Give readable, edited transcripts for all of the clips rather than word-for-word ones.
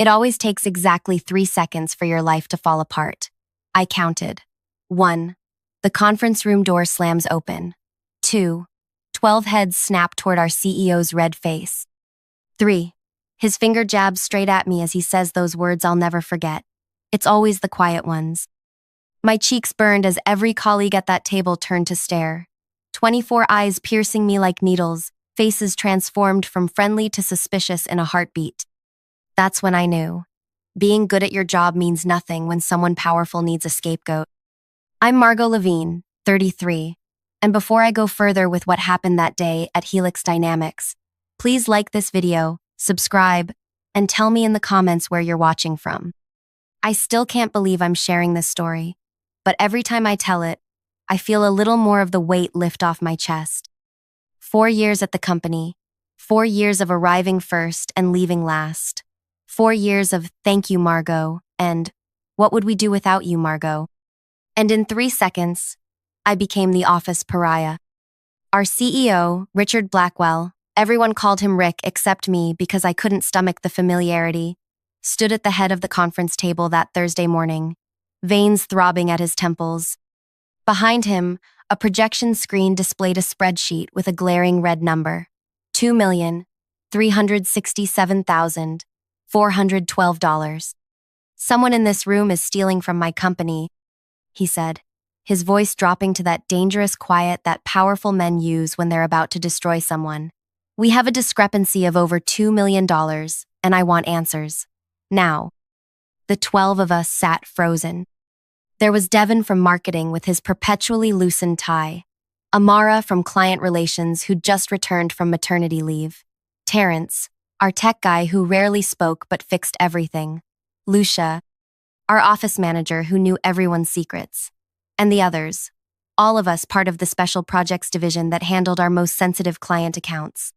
It always takes exactly 3 seconds for your life to fall apart. I counted. 1. The conference room door slams open. 2. 12 heads snap toward our CEO's red face. 3. His finger jabs straight at me as he says those words I'll never forget. It's always the quiet ones. My cheeks burned as every colleague at that table turned to stare. 24 eyes piercing me like needles, faces transformed from friendly to suspicious in a heartbeat. That's when I knew. Being good at your job means nothing when someone powerful needs a scapegoat. I'm Margot Levine, 33, and before I go further with what happened that day at Helix Dynamics, please like this video, subscribe, and tell me in the comments where you're watching from. I still can't believe I'm sharing this story, but every time I tell it, I feel a little more of the weight lift off my chest. 4 years at the company, 4 years of arriving first and leaving last, 4 years of thank you, Margot, and what would we do without you, Margot? And in 3 seconds, I became the office pariah. Our CEO, Richard Blackwell, everyone called him Rick except me because I couldn't stomach the familiarity, stood at the head of the conference table that Thursday morning, veins throbbing at his temples. Behind him, a projection screen displayed a spreadsheet with a glaring red number, $2,367,412. Someone in this room is stealing from my company, he said, his voice dropping to that dangerous quiet that powerful men use when they're about to destroy someone. We have a discrepancy of over $2 million, and I want answers. Now. The 12 of us sat frozen. There was Devin from marketing with his perpetually loosened tie, Amara from client relations who'd just returned from maternity leave, Terrence, our tech guy who rarely spoke but fixed everything, Lucia, our office manager who knew everyone's secrets, and the others, all of us part of the special projects division that handled our most sensitive client accounts.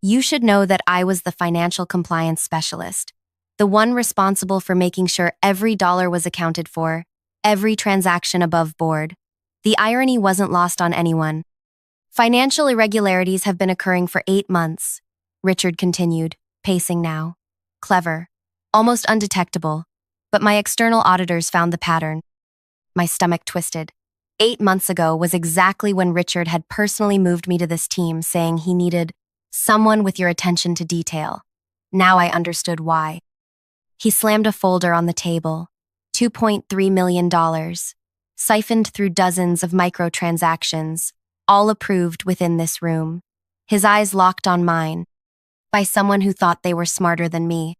You should know that I was the financial compliance specialist, the one responsible for making sure every dollar was accounted for, every transaction above board. The irony wasn't lost on anyone. Financial irregularities have been occurring for 8 months, Richard continued, pacing now. Clever, almost undetectable, but my external auditors found the pattern. My stomach twisted. 8 months ago was exactly when Richard had personally moved me to this team, saying he needed someone with your attention to detail. Now I understood why. He slammed a folder on the table. $2.3 million, siphoned through dozens of microtransactions, all approved within this room. His eyes locked on mine, by someone who thought they were smarter than me.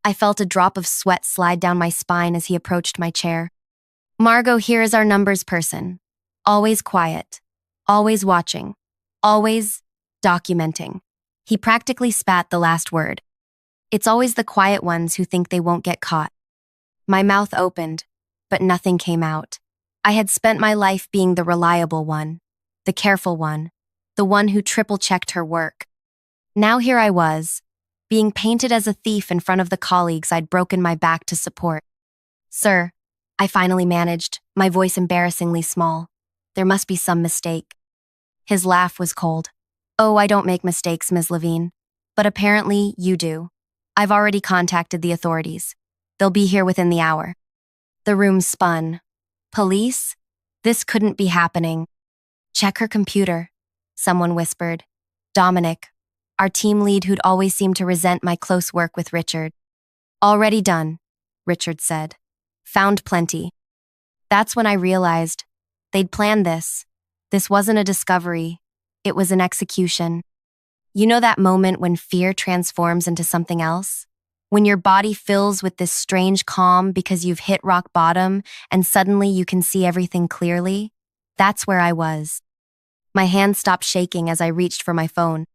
I felt a drop of sweat slide down my spine as he approached my chair. Margot, here is our numbers person. Always quiet, always watching, always documenting. He practically spat the last word. It's always the quiet ones who think they won't get caught. My mouth opened, but nothing came out. I had spent my life being the reliable one, the careful one, the one who triple-checked her work. Now here I was, being painted as a thief in front of the colleagues I'd broken my back to support. Sir, I finally managed, my voice embarrassingly small. There must be some mistake. His laugh was cold. Oh, I don't make mistakes, Ms. Levine. But apparently you do. I've already contacted the authorities. They'll be here within the hour. The room spun. Police? This couldn't be happening. Check her computer, someone whispered. Dominic, our team lead who'd always seemed to resent my close work with Richard. Already done, Richard said. Found plenty. That's when I realized they'd planned this. This wasn't a discovery. It was an execution. You know that moment when fear transforms into something else? When your body fills with this strange calm because you've hit rock bottom and suddenly you can see everything clearly? That's where I was. My hand stopped shaking as I reached for my phone.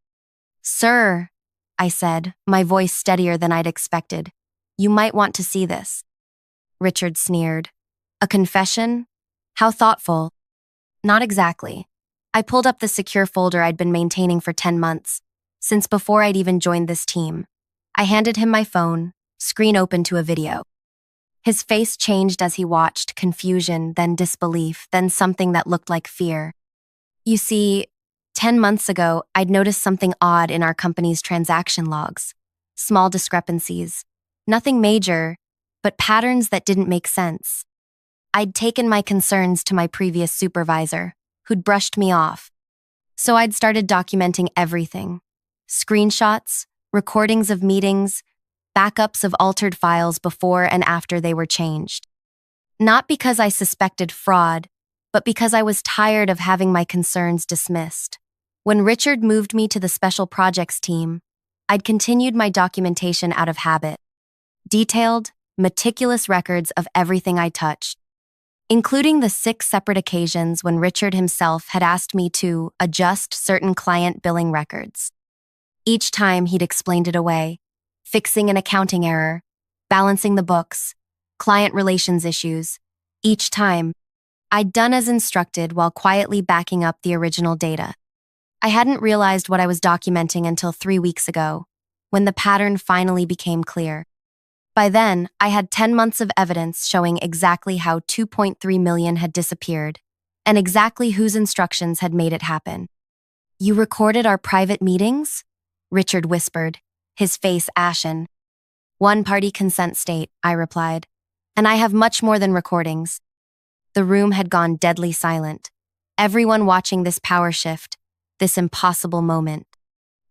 Sir, I said, my voice steadier than I'd expected. You might want to see this. Richard sneered. A confession? How thoughtful. Not exactly. I pulled up the secure folder I'd been maintaining for 10 months. Since before I'd even joined this team. I handed him my phone, screen open to a video. His face changed as he watched, confusion, then disbelief, then something that looked like fear. You see, 10 months ago, I'd noticed something odd in our company's transaction logs. Small discrepancies. Nothing major, but patterns that didn't make sense. I'd taken my concerns to my previous supervisor, who'd brushed me off. So I'd started documenting everything. Screenshots, recordings of meetings, backups of altered files before and after they were changed. Not because I suspected fraud, but because I was tired of having my concerns dismissed. When Richard moved me to the special projects team, I'd continued my documentation out of habit. Detailed, meticulous records of everything I touched, including the 6 separate occasions when Richard himself had asked me to adjust certain client billing records. Each time he'd explained it away, fixing an accounting error, balancing the books, client relations issues. Each time, I'd done as instructed while quietly backing up the original data. I hadn't realized what I was documenting until 3 weeks ago, when the pattern finally became clear. By then, I had 10 months of evidence showing exactly how 2.3 million had disappeared, and exactly whose instructions had made it happen. "You recorded our private meetings?" Richard whispered, his face ashen. "One-party consent state," I replied. "And I have much more than recordings." The room had gone deadly silent, everyone watching this power shift, this impossible moment.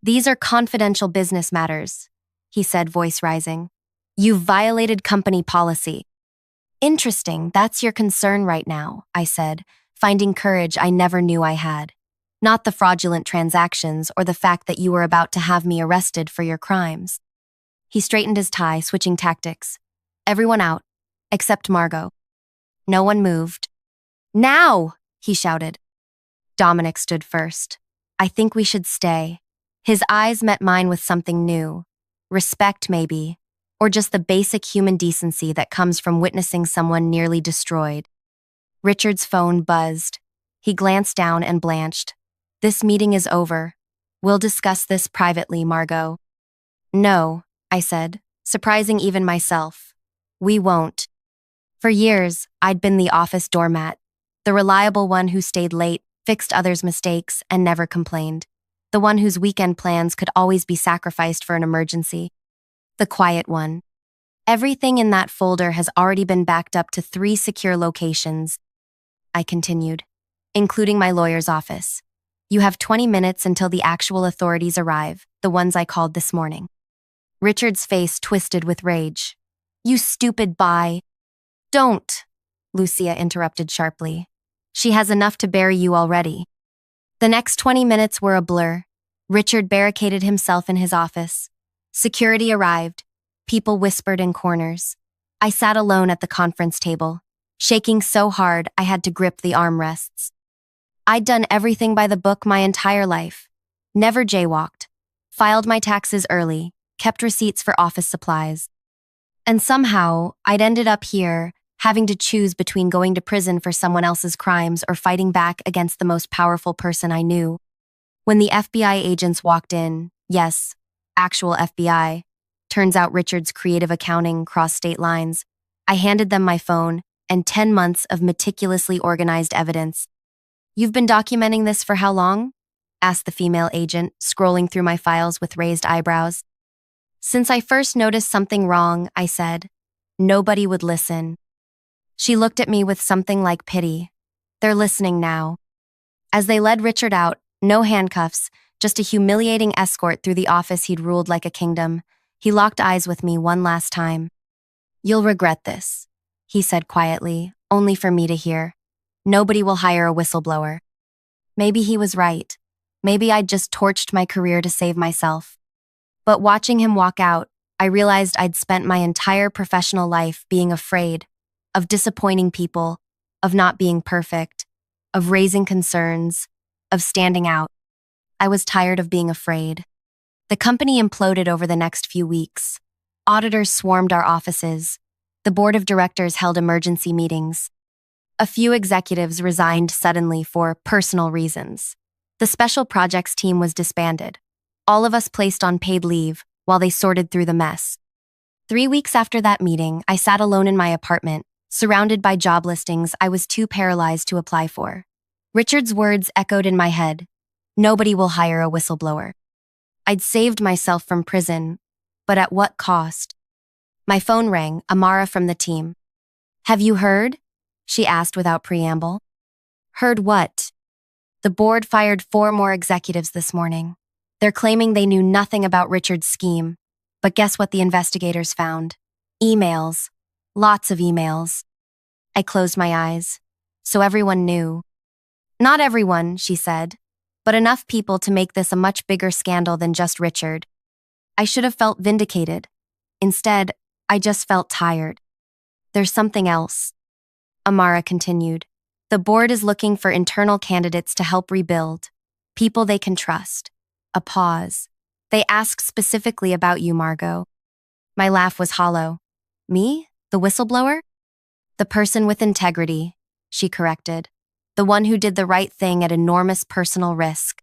"These are confidential business matters," he said, voice rising. "You've violated company policy." "Interesting, that's your concern right now," I said, finding courage I never knew I had. "Not the fraudulent transactions or the fact that you were about to have me arrested for your crimes." He straightened his tie, switching tactics. "Everyone out, except Margot." No one moved. "Now!" he shouted. Dominic stood first. "I think we should stay." His eyes met mine with something new. Respect, maybe, or just the basic human decency that comes from witnessing someone nearly destroyed. Richard's phone buzzed. He glanced down and blanched. "This meeting is over. We'll discuss this privately, Margot." "No," I said, surprising even myself. "We won't." For years, I'd been the office doormat, the reliable one who stayed late, fixed others' mistakes, and never complained. The one whose weekend plans could always be sacrificed for an emergency. The quiet one. "Everything in that folder has already been backed up to 3 secure locations," I continued, "including my lawyer's office. You have 20 minutes until the actual authorities arrive, the ones I called this morning." Richard's face twisted with rage. "You stupid bye." "Don't," Lucia interrupted sharply. "She has enough to bury you already." The next 20 minutes were a blur. Richard barricaded himself in his office. Security arrived. People whispered in corners. I sat alone at the conference table, shaking so hard I had to grip the armrests. I'd done everything by the book my entire life. Never jaywalked. Filed my taxes early. Kept receipts for office supplies. And somehow, I'd ended up here, having to choose between going to prison for someone else's crimes or fighting back against the most powerful person I knew. When the FBI agents walked in, yes, actual FBI, turns out Richard's creative accounting crossed state lines, I handed them my phone and 10 months of meticulously organized evidence. "You've been documenting this for how long?" asked the female agent, scrolling through my files with raised eyebrows. "Since I first noticed something wrong," I said. Nobody would listen. She looked at me with something like pity. "They're listening now." As they led Richard out, no handcuffs, just a humiliating escort through the office he'd ruled like a kingdom, he locked eyes with me one last time. "You'll regret this," he said quietly, only for me to hear. "Nobody will hire a whistleblower." Maybe he was right. Maybe I'd just torched my career to save myself. But watching him walk out, I realized I'd spent my entire professional life being afraid, of disappointing people, of not being perfect, of raising concerns, of standing out. I was tired of being afraid. The company imploded over the next few weeks. Auditors swarmed our offices. The board of directors held emergency meetings. A few executives resigned suddenly for personal reasons. The special projects team was disbanded. All of us placed on paid leave while they sorted through the mess. 3 weeks after that meeting, I sat alone in my apartment, surrounded by job listings I was too paralyzed to apply for. Richard's words echoed in my head. Nobody will hire a whistleblower. I'd saved myself from prison, but at what cost? My phone rang, Amara from the team. Have you heard? She asked without preamble. Heard what? The board fired 4 more executives this morning. They're claiming they knew nothing about Richard's scheme. But guess what the investigators found? Emails. Lots of emails. I closed my eyes. So everyone knew. Not everyone, she said, but enough people to make this a much bigger scandal than just Richard. I should have felt vindicated. Instead, I just felt tired. There's something else. Amara continued. The board is looking for internal candidates to help rebuild. People they can trust. A pause. They ask specifically about you, Margot. My laugh was hollow. Me? The whistleblower? The person with integrity, she corrected. The one who did the right thing at enormous personal risk.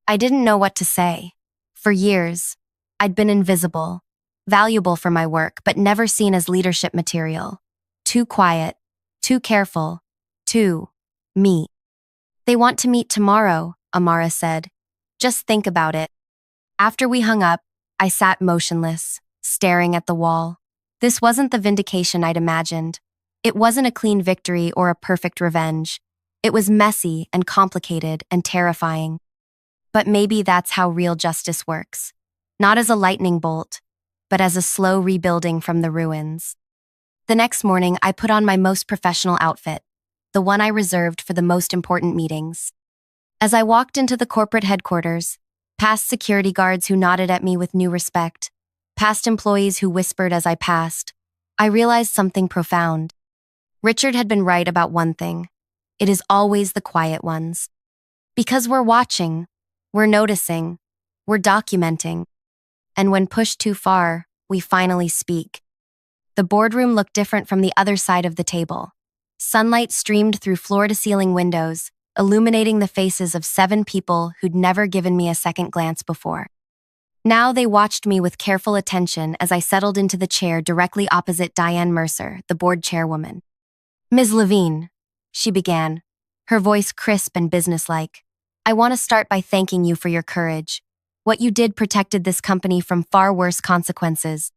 I didn't know what to say. For years, I'd been invisible, valuable for my work, but never seen as leadership material. Too quiet, too careful, too me. They want to meet tomorrow, Amara said. Just think about it. After we hung up, I sat motionless, staring at the wall. This wasn't the vindication I'd imagined. It wasn't a clean victory or a perfect revenge. It was messy and complicated and terrifying. But maybe that's how real justice works. Not as a lightning bolt, but as a slow rebuilding from the ruins. The next morning, I put on my most professional outfit, the one I reserved for the most important meetings. As I walked into the corporate headquarters, past security guards who nodded at me with new respect, past employees who whispered as I passed, I realized something profound. Richard had been right about one thing. It is always the quiet ones. Because we're watching, we're noticing, we're documenting. And when pushed too far, we finally speak. The boardroom looked different from the other side of the table. Sunlight streamed through floor-to-ceiling windows, illuminating the faces of 7 people who'd never given me a second glance before. Now they watched me with careful attention as I settled into the chair directly opposite Diane Mercer, the board chairwoman. Ms. Levine, she began, her voice crisp and businesslike. I want to start by thanking you for your courage. What you did protected this company from far worse consequences.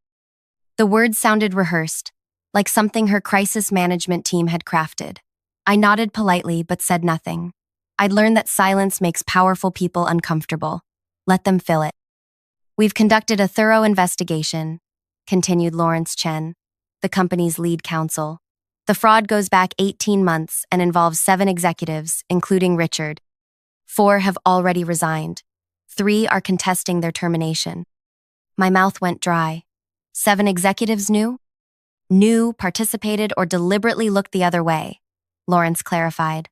The words sounded rehearsed, like something her crisis management team had crafted. I nodded politely but said nothing. I'd learned that silence makes powerful people uncomfortable. Let them fill it. We've conducted a thorough investigation, continued Lawrence Chen, the company's lead counsel. The fraud goes back 18 months and involves 7 executives, including Richard. 4 have already resigned. 3 are contesting their termination. My mouth went dry. 7 executives knew? Knew, participated, or deliberately looked the other way, Lawrence clarified.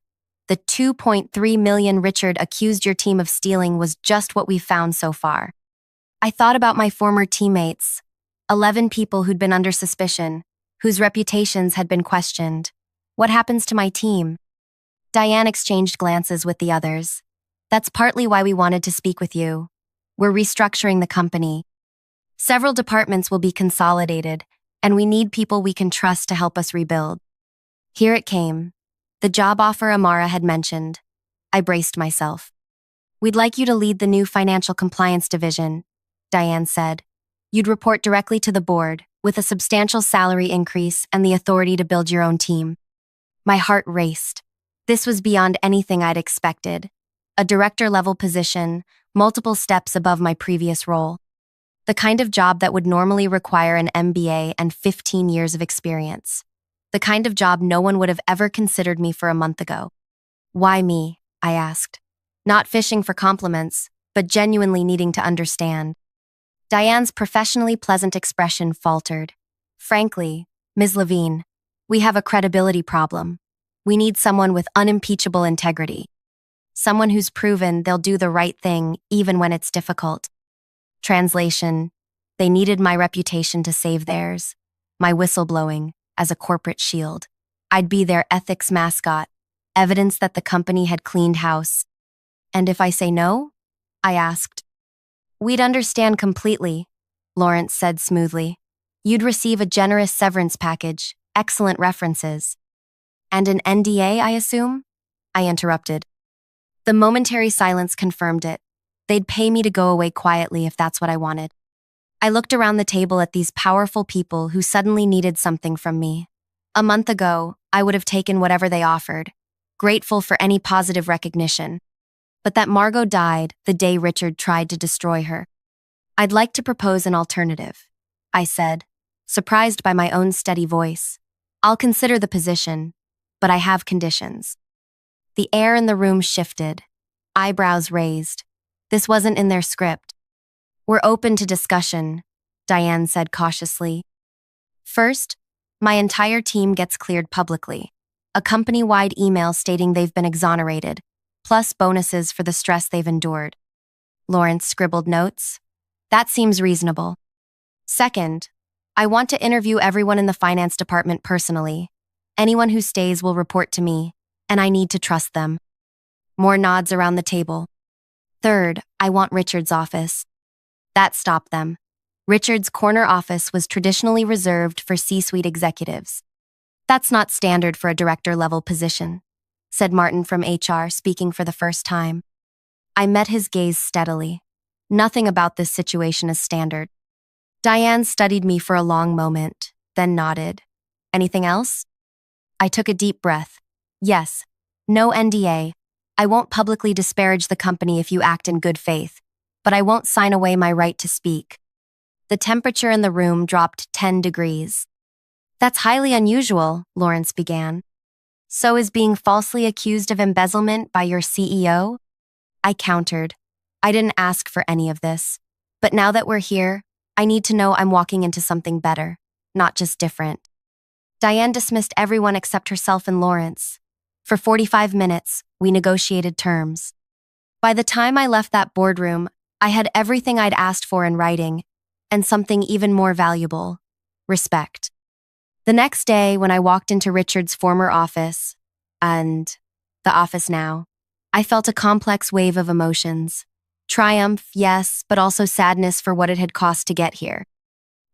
The $2.3 million Richard accused your team of stealing was just what we've found so far. I thought about my former teammates, 11 people who'd been under suspicion, whose reputations had been questioned. What happens to my team? Diane exchanged glances with the others. That's partly why we wanted to speak with you. We're restructuring the company. Several departments will be consolidated, and we need people we can trust to help us rebuild. Here it came. The job offer Amara had mentioned. I braced myself. We'd like you to lead the new financial compliance division, Diane said. You'd report directly to the board, with a substantial salary increase and the authority to build your own team. My heart raced. This was beyond anything I'd expected. A director-level position, multiple steps above my previous role. The kind of job that would normally require an MBA and 15 years of experience. The kind of job no one would have ever considered me for a month ago. Why me? I asked. Not fishing for compliments, but genuinely needing to understand. Diane's professionally pleasant expression faltered. Frankly, Ms. Levine, we have a credibility problem. We need someone with unimpeachable integrity. Someone who's proven they'll do the right thing even when it's difficult. Translation, they needed my reputation to save theirs, my whistleblowing as a corporate shield. I'd be their ethics mascot, evidence that the company had cleaned house. And if I say no? I asked. We'd understand completely, Lawrence said smoothly. You'd receive a generous severance package, excellent references. And an NDA, I assume? I interrupted. The momentary silence confirmed it. They'd pay me to go away quietly if that's what I wanted. I looked around the table at these powerful people who suddenly needed something from me. A month ago, I would have taken whatever they offered, grateful for any positive recognition. But that Margot died the day Richard tried to destroy her. I'd like to propose an alternative, I said, surprised by my own steady voice. I'll consider the position, but I have conditions. The air in the room shifted, eyebrows raised. This wasn't in their script. We're open to discussion, Diane said cautiously. First, my entire team gets cleared publicly. A company-wide email stating they've been exonerated, plus bonuses for the stress they've endured. Lawrence scribbled notes. That seems reasonable. Second, I want to interview everyone in the finance department personally. Anyone who stays will report to me, and I need to trust them. More nods around the table. Third, I want Richard's office. That stopped them. Richard's corner office was traditionally reserved for C-suite executives. That's not standard for a director-level position, said Martin from HR, speaking for the first time. I met his gaze steadily. Nothing about this situation is standard. Diane studied me for a long moment, then nodded. Anything else? I took a deep breath. Yes. No NDA. I won't publicly disparage the company if you act in good faith, but I won't sign away my right to speak. The temperature in the room dropped 10 degrees. That's highly unusual, Lawrence began. So is being falsely accused of embezzlement by your CEO? I countered. I didn't ask for any of this. But now that we're here, I need to know I'm walking into something better, not just different. Diane dismissed everyone except herself and Lawrence. For 45 minutes, we negotiated terms. By the time I left that boardroom, I had everything I'd asked for in writing, and something even more valuable: respect. The next day, when I walked into Richard's former office, and the office now, I felt a complex wave of emotions. Triumph, yes, but also sadness for what it had cost to get here.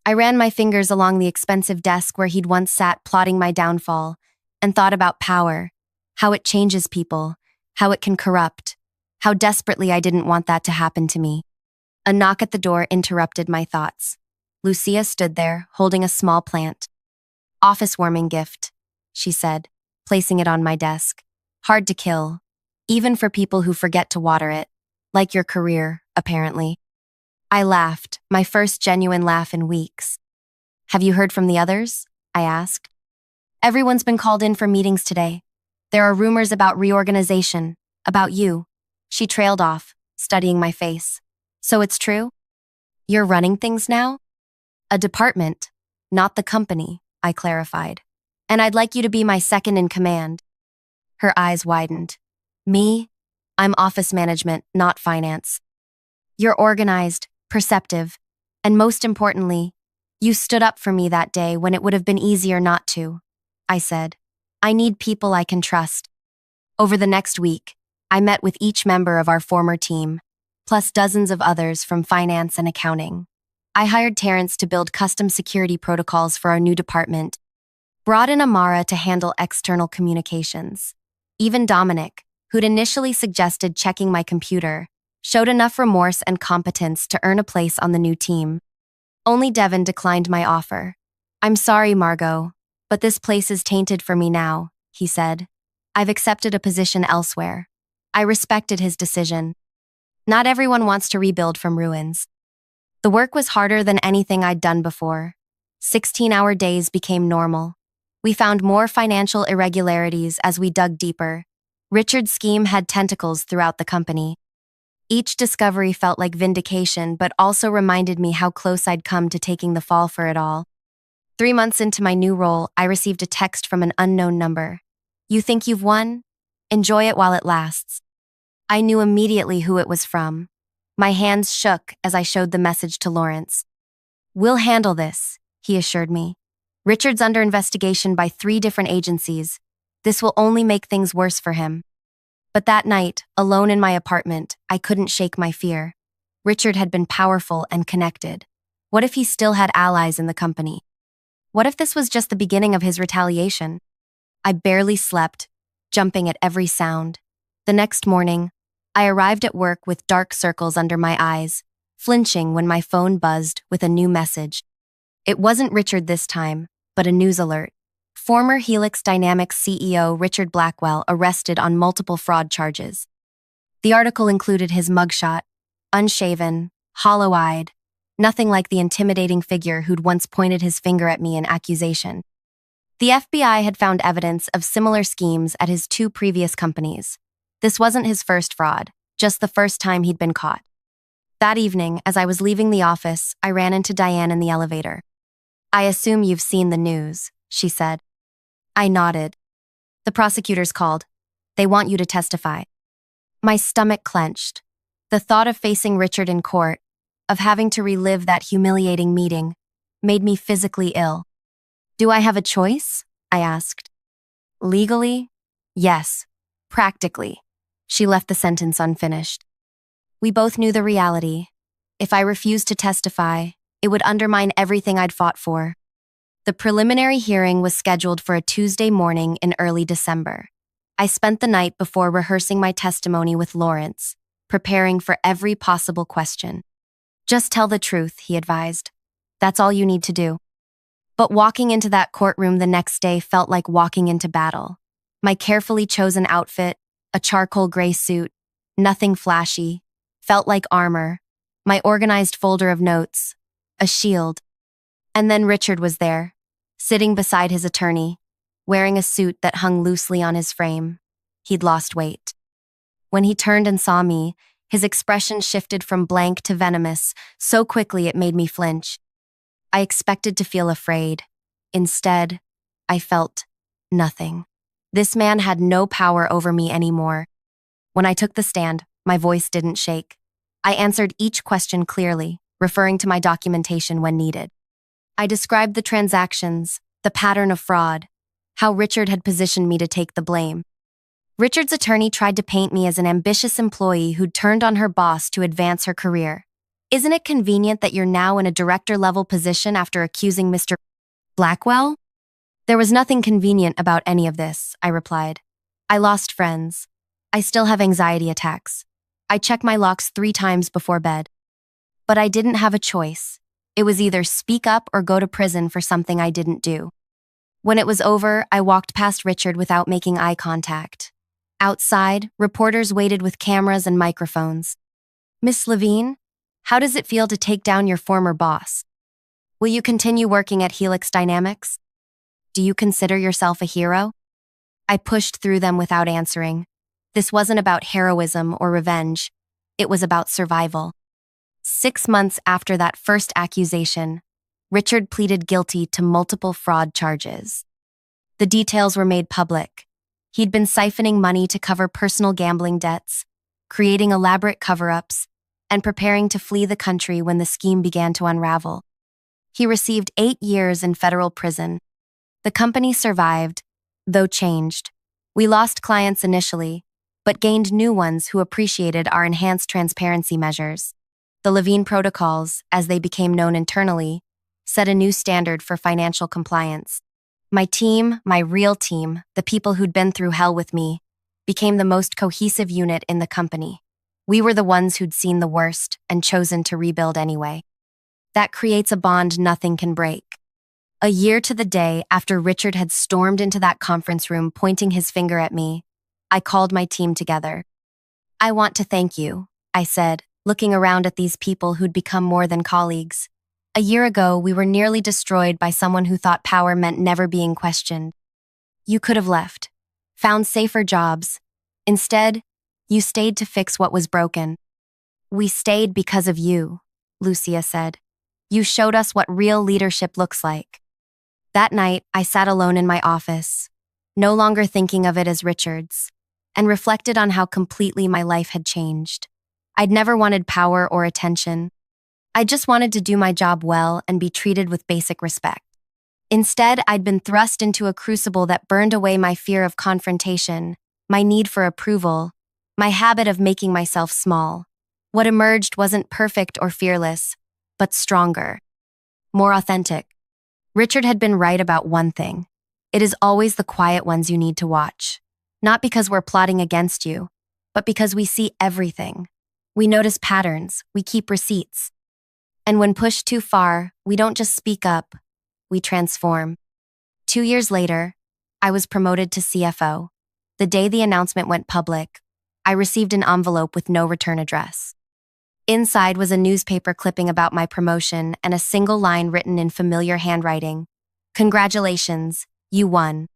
I ran my fingers along the expensive desk where he'd once sat plotting my downfall, and thought about power, how it changes people, how it can corrupt, how desperately I didn't want that to happen to me. A knock at the door interrupted my thoughts. Lucia stood there, holding a small plant. Office warming gift, she said, placing it on my desk. Hard to kill, even for people who forget to water it. Like your career, apparently. I laughed, my first genuine laugh in weeks. Have you heard from the others? I asked. Everyone's been called in for meetings today. There are rumors about reorganization, about you. She trailed off, studying my face. So it's true? You're running things now? A department, not the company, I clarified. And I'd like you to be my second in command. Her eyes widened. Me? I'm office management, not finance. You're organized, perceptive, and most importantly, you stood up for me that day when it would have been easier not to. I said, I need people I can trust. Over the next week, I met with each member of our former team, plus dozens of others from finance and accounting. I hired Terrence to build custom security protocols for our new department, brought in Amara to handle external communications. Even Dominic, who'd initially suggested checking my computer, showed enough remorse and competence to earn a place on the new team. Only Devin declined my offer. I'm sorry, Margot, but this place is tainted for me now, he said. I've accepted a position elsewhere. I respected his decision. Not everyone wants to rebuild from ruins. The work was harder than anything I'd done before. 16-hour days became normal. We found more financial irregularities as we dug deeper. Richard's scheme had tentacles throughout the company. Each discovery felt like vindication, but also reminded me how close I'd come to taking the fall for it all. 3 months into my new role, I received a text from an unknown number. You think you've won? Enjoy it while it lasts. I knew immediately who it was from. My hands shook as I showed the message to Lawrence. We'll handle this, he assured me. Richard's under investigation by 3 different agencies. This will only make things worse for him. But that night, alone in my apartment, I couldn't shake my fear. Richard had been powerful and connected. What if he still had allies in the company? What if this was just the beginning of his retaliation? I barely slept, jumping at every sound. The next morning, I arrived at work with dark circles under my eyes, flinching when my phone buzzed with a new message. It wasn't Richard this time, but a news alert. Former Helix Dynamics CEO Richard Blackwell arrested on multiple fraud charges. The article included his mugshot, unshaven, hollow-eyed, nothing like the intimidating figure who'd once pointed his finger at me in accusation. The FBI had found evidence of similar schemes at his 2 previous companies. This wasn't his first fraud, just the first time he'd been caught. That evening, as I was leaving the office, I ran into Diane in the elevator. "I assume you've seen the news," she said. I nodded. "The prosecutors called. They want you to testify." My stomach clenched. The thought of facing Richard in court, of having to relive that humiliating meeting, made me physically ill. "Do I have a choice?" I asked. "Legally? Yes. Practically." She left the sentence unfinished. We both knew the reality. If I refused to testify, it would undermine everything I'd fought for. The preliminary hearing was scheduled for a Tuesday morning in early December. I spent the night before rehearsing my testimony with Lawrence, preparing for every possible question. "Just tell the truth," he advised. "That's all you need to do." But walking into that courtroom the next day felt like walking into battle. My carefully chosen outfit, a charcoal gray suit, nothing flashy, felt like armor, my organized folder of notes, a shield. And then Richard was there, sitting beside his attorney, wearing a suit that hung loosely on his frame. He'd lost weight. When he turned and saw me, his expression shifted from blank to venomous so quickly it made me flinch. I expected to feel afraid. Instead, I felt nothing. This man had no power over me anymore. When I took the stand, my voice didn't shake. I answered each question clearly, referring to my documentation when needed. I described the transactions, the pattern of fraud, how Richard had positioned me to take the blame. Richard's attorney tried to paint me as an ambitious employee who'd turned on her boss to advance her career. "Isn't it convenient that you're now in a director-level position after accusing Mr. Blackwell?" "There was nothing convenient about any of this," I replied. "I lost friends. I still have anxiety attacks. I check my locks 3 times before bed. But I didn't have a choice. It was either speak up or go to prison for something I didn't do." When it was over, I walked past Richard without making eye contact. Outside, reporters waited with cameras and microphones. "Miss Levine, how does it feel to take down your former boss? Will you continue working at Helix Dynamics? Do you consider yourself a hero?" I pushed through them without answering. This wasn't about heroism or revenge. It was about survival. 6 months after that first accusation, Richard pleaded guilty to multiple fraud charges. The details were made public. He'd been siphoning money to cover personal gambling debts, creating elaborate cover-ups, and preparing to flee the country when the scheme began to unravel. He received 8 years in federal prison. The company survived, though changed. We lost clients initially, but gained new ones who appreciated our enhanced transparency measures. The Levine protocols, as they became known internally, set a new standard for financial compliance. My team, my real team, the people who'd been through hell with me, became the most cohesive unit in the company. We were the ones who'd seen the worst and chosen to rebuild anyway. That creates a bond nothing can break. A year to the day after Richard had stormed into that conference room pointing his finger at me, I called my team together. "I want to thank you," I said, looking around at these people who'd become more than colleagues. A year ago, we were nearly destroyed by someone who thought power meant never being questioned. You could have left, found safer jobs. Instead, you stayed to fix what was broken. "We stayed because of you," Lucia said. "You showed us what real leadership looks like." That night, I sat alone in my office, no longer thinking of it as Richard's, and reflected on how completely my life had changed. I'd never wanted power or attention. I just wanted to do my job well and be treated with basic respect. Instead, I'd been thrust into a crucible that burned away my fear of confrontation, my need for approval, my habit of making myself small. What emerged wasn't perfect or fearless, but stronger, more authentic. Richard had been right about one thing. It is always the quiet ones you need to watch. Not because we're plotting against you, but because we see everything. We notice patterns, we keep receipts. And when pushed too far, we don't just speak up, we transform. 2 years later, I was promoted to CFO. The day the announcement went public, I received an envelope with no return address. Inside was a newspaper clipping about my promotion and a single line written in familiar handwriting. "Congratulations, you won."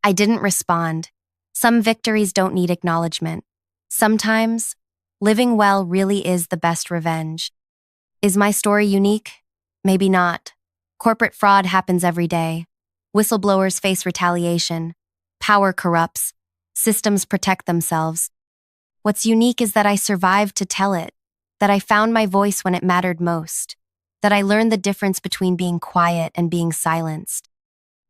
I didn't respond. Some victories don't need acknowledgement. Sometimes, living well really is the best revenge. Is my story unique? Maybe not. Corporate fraud happens every day. Whistleblowers face retaliation. Power corrupts. Systems protect themselves. What's unique is that I survived to tell it, that I found my voice when it mattered most, that I learned the difference between being quiet and being silenced.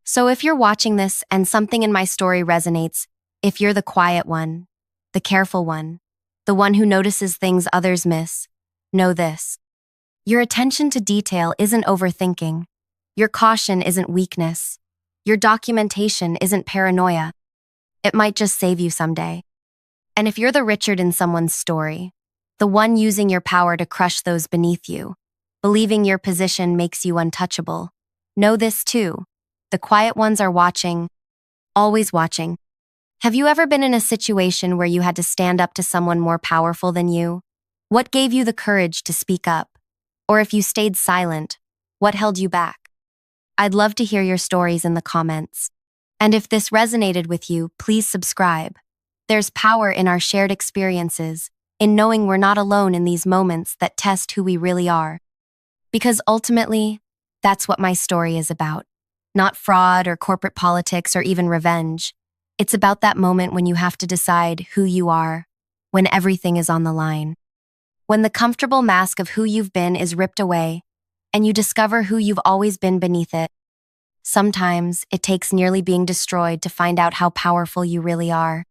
So if you're watching this and something in my story resonates, if you're the quiet one, the careful one, the one who notices things others miss, know this. Your attention to detail isn't overthinking. Your caution isn't weakness. Your documentation isn't paranoia. It might just save you someday. And if you're the Richard in someone's story, the one using your power to crush those beneath you, believing your position makes you untouchable, know this too. The quiet ones are watching, always watching. Have you ever been in a situation where you had to stand up to someone more powerful than you? What gave you the courage to speak up? Or if you stayed silent, what held you back? I'd love to hear your stories in the comments. And if this resonated with you, please subscribe. There's power in our shared experiences, in knowing we're not alone in these moments that test who we really are. Because ultimately, that's what my story is about. Not fraud or corporate politics or even revenge. It's about that moment when you have to decide who you are, when everything is on the line. When the comfortable mask of who you've been is ripped away, and you discover who you've always been beneath it. Sometimes it takes nearly being destroyed to find out how powerful you really are.